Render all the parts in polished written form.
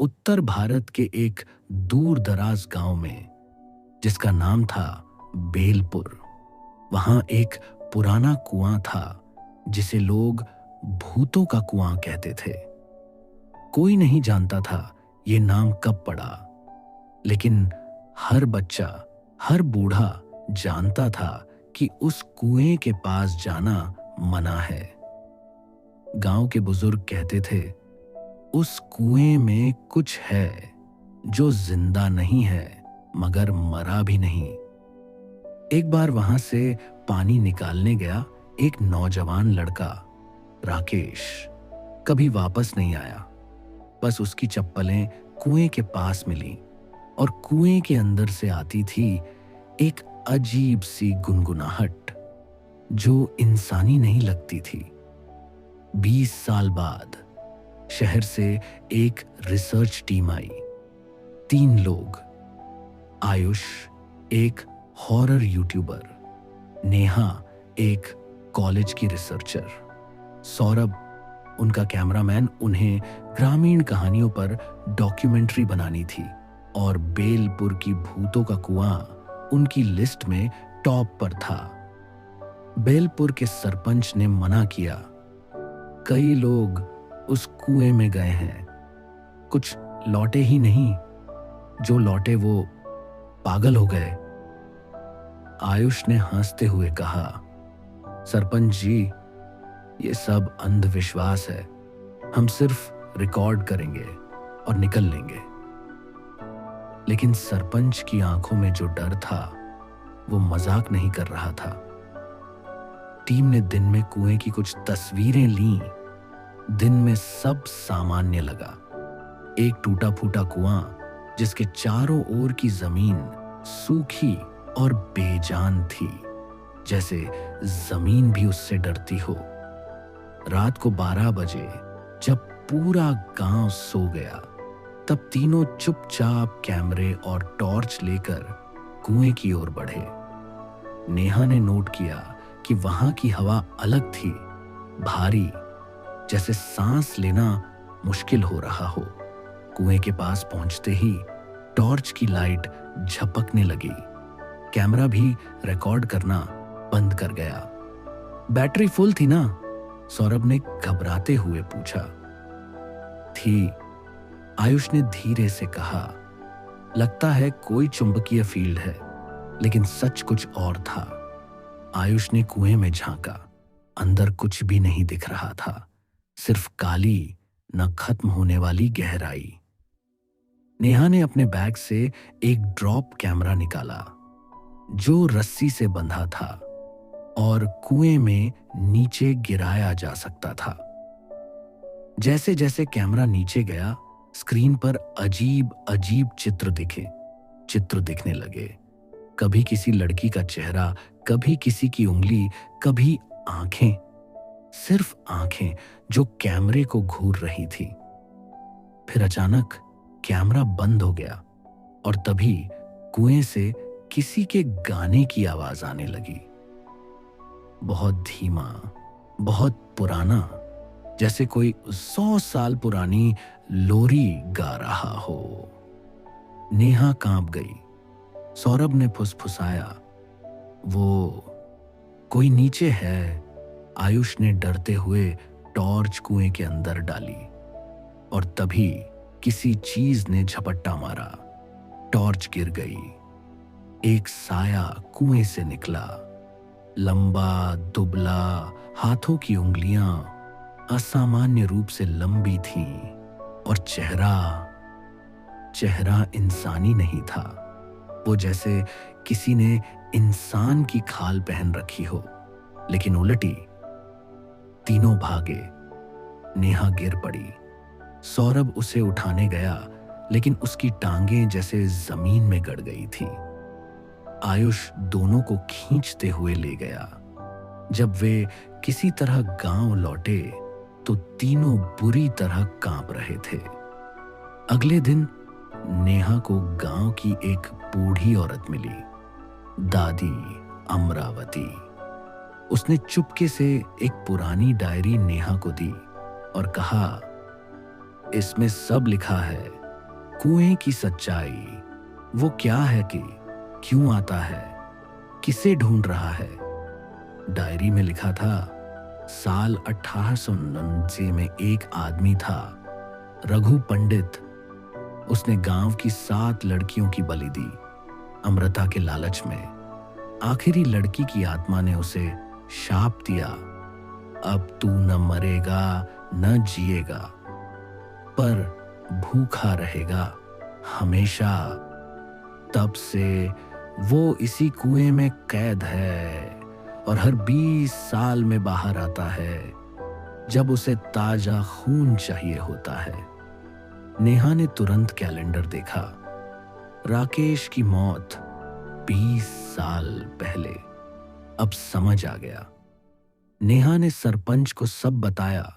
उत्तर भारत के एक दूर दराज गांव में, जिसका नाम था बेलपुर। वहां एक पुराना कुआं था जिसे लोग भूतों का कुआं कहते थे। कोई नहीं जानता था ये नाम कब पड़ा, लेकिन हर बच्चा, हर बूढ़ा जानता था कि उस कुएं के पास जाना मना है। गांव के बुजुर्ग कहते थे, उस कुएं में कुछ है जो जिंदा नहीं है मगर मरा भी नहीं। एक बार वहां से पानी निकालने गया एक नौजवान लड़का, राकेश, कभी वापस नहीं आया। बस उसकी चप्पलें कुएं के पास मिली और कुएं के अंदर से आती थी एक अजीब सी गुनगुनाहट जो इंसानी नहीं लगती थी। 20 साल बाद शहर से एक रिसर्च टीम आई। 3 लोग, आयुष एक हॉरर यूट्यूबर, नेहा एक कॉलेज की रिसर्चर, सौरभ उनका कैमरामैन, उन्हें ग्रामीण कहानियों पर डॉक्यूमेंट्री बनानी थी, और बेलपुर की भूतों का कुआं उनकी लिस्ट में टॉप पर था। बेलपुर के सरपंच ने मना किया। कई लोग उस कुएं में गए हैं, कुछ लौटे ही नहीं, जो लौटे वो पागल हो गए। आयुष ने हंसते हुए कहा, सरपंच जी, ये सब अंधविश्वास है, हम सिर्फ रिकॉर्ड करेंगे और निकल लेंगे। लेकिन सरपंच की आंखों में जो डर था वो मजाक नहीं कर रहा था। टीम ने दिन में कुएं की कुछ तस्वीरें लीं। दिन में सब सामान्य लगा। एक टूटा फूटा कुआं जिसके चारों ओर की जमीन सूखी और बेजान थी, जैसे जमीन भी उससे डरती हो। रात को 12 बजे जब पूरा गांव सो गया, तब तीनों चुपचाप कैमरे और टॉर्च लेकर कुएं की ओर बढ़े। नेहा ने नोट किया कि वहां की हवा अलग थी, भारी, जैसे सांस लेना मुश्किल हो रहा हो। कुएं के पास पहुंचते ही टॉर्च की लाइट झपकने लगी। कैमरा भी रिकॉर्ड करना बंद कर गया। बैटरी फुल थी ना? सौरभ ने घबराते हुए पूछा। थी, आयुष ने धीरे से कहा। लगता है कोई चुंबकीय फील्ड है, लेकिन सच कुछ और था। आयुष ने कुएं में झांका। अंदर कुछ भी नहीं दिख रहा था, सिर्फ काली, न खत्म होने वाली गहराई। नेहा ने अपने बैग से एक ड्रॉप कैमरा निकाला जो रस्सी से बंधा था और कुएं में नीचे गिराया जा सकता था। जैसे जैसे कैमरा नीचे गया, स्क्रीन पर अजीब अजीब चित्र दिखने लगे। कभी किसी लड़की का चेहरा, कभी किसी की उंगली, कभी आंखें, सिर्फ आंखें जो कैमरे को घूर रही थी। फिर अचानक कैमरा बंद हो गया और तभी कुएं से किसी के गाने की आवाज आने लगी। बहुत धीमा, बहुत पुराना, जैसे कोई 100 साल पुरानी लोरी गा रहा हो। नेहा कांप गई। सौरभ ने फुसफुसाया, वो कोई नीचे है। आयुष ने डरते हुए टॉर्च कुएं के अंदर डाली और तभी किसी चीज ने झपट्टा मारा। टॉर्च गिर गई। एक साया कुएं से निकला, लंबा, दुबला, हाथों की उंगलियां असामान्य रूप से लंबी थीं और चेहरा इंसानी नहीं था। वो जैसे किसी ने इंसान की खाल पहन रखी हो, लेकिन उलटी। तीनों भागे। नेहा गिर पड़ी। सौरभ उसे उठाने गया, लेकिन उसकी टांगें जैसे जमीन में गड़ गई थी। आयुष दोनों को खींचते हुए ले गया। जब वे किसी तरह गांव लौटे तो तीनों बुरी तरह कांप रहे थे। अगले दिन नेहा को गांव की एक बूढ़ी औरत मिली, दादी अमरावती। उसने चुपके से एक पुरानी डायरी नेहा को दी और कहा, इसमें सब लिखा है, कुएं की सच्चाई वो क्या है कि क्यों आता है, किसे ढूंढ रहा है। डायरी में लिखा था, साल 1899 में एक आदमी था, रघु पंडित। उसने गांव की 7 लड़कियों की बलि दी अमृता के लालच में। आखिरी लड़की की आत्मा ने उसे शाप दिया, अब तू न मरेगा न जिएगा, पर भूखा रहेगा हमेशा। तब से वो इसी कुएं में कैद है और हर 20 साल में बाहर आता है जब उसे ताजा खून चाहिए होता है। नेहा ने तुरंत कैलेंडर देखा। राकेश की मौत 20 साल पहले। अब समझ आ गया। नेहा ने सरपंच को सब बताया,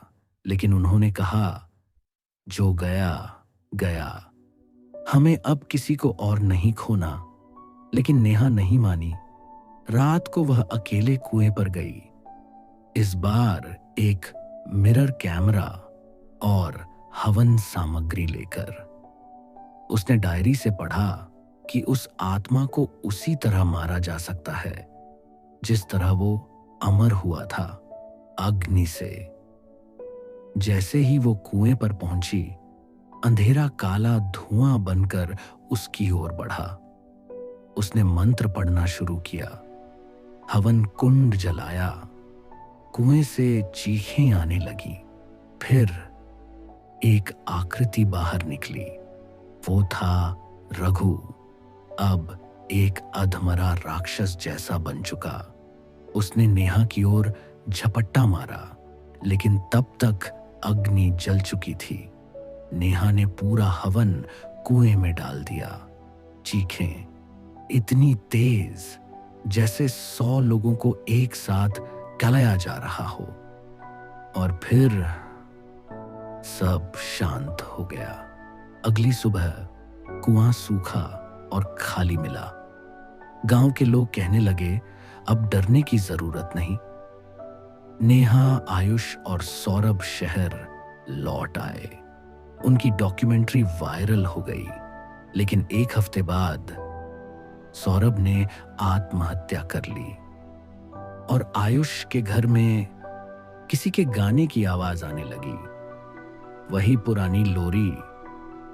लेकिन उन्होंने कहा, जो गया गया, हमें अब किसी को और नहीं खोना। लेकिन नेहा नहीं मानी। रात को वह अकेले कुएं पर गई, इस बार एक मिरर कैमरा और हवन सामग्री लेकर। उसने डायरी से पढ़ा कि उस आत्मा को उसी तरह मारा जा सकता है जिस तरह वो अमर हुआ था, अग्नि से। जैसे ही वो कुएं पर पहुंची, अंधेरा काला धुआं बनकर उसकी ओर बढ़ा। उसने मंत्र पढ़ना शुरू किया, हवन कुंड जलाया, कुएं से चीखें आने लगी। फिर एक आकृति बाहर निकली। वो था रघु, अब एक अधमरा राक्षस जैसा बन चुका। उसने नेहा की ओर झपट्टा मारा, लेकिन तब तक अग्नि जल चुकी थी। नेहा ने पूरा हवन कुएं में डाल दिया। चीखें इतनी तेज जैसे 100 लोगों को एक साथ गलाया जा रहा हो। और फिर सब शांत हो गया। अगली सुबह कुआं सूखा और खाली मिला। गांव के लोग कहने लगे, अब डरने की जरूरत नहीं। नेहा, आयुष और सौरभ शहर लौट आए। उनकी डॉक्यूमेंट्री वायरल हो गई। लेकिन एक हफ्ते बाद सौरभ ने आत्महत्या कर ली और आयुष के घर में किसी के गाने की आवाज आने लगी। वही पुरानी लोरी।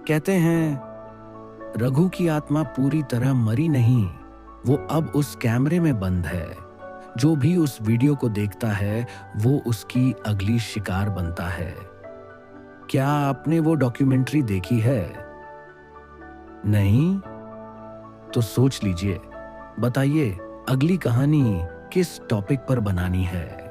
कहते हैं रघु की आत्मा पूरी तरह मरी नहीं, वो अब उस कैमरे में बंद है। जो भी उस वीडियो को देखता है वो उसकी अगली शिकार बनता है। क्या आपने वो डॉक्यूमेंट्री देखी है? नहीं? तो सोच लीजिए, बताइए अगली कहानी किस टॉपिक पर बनानी है।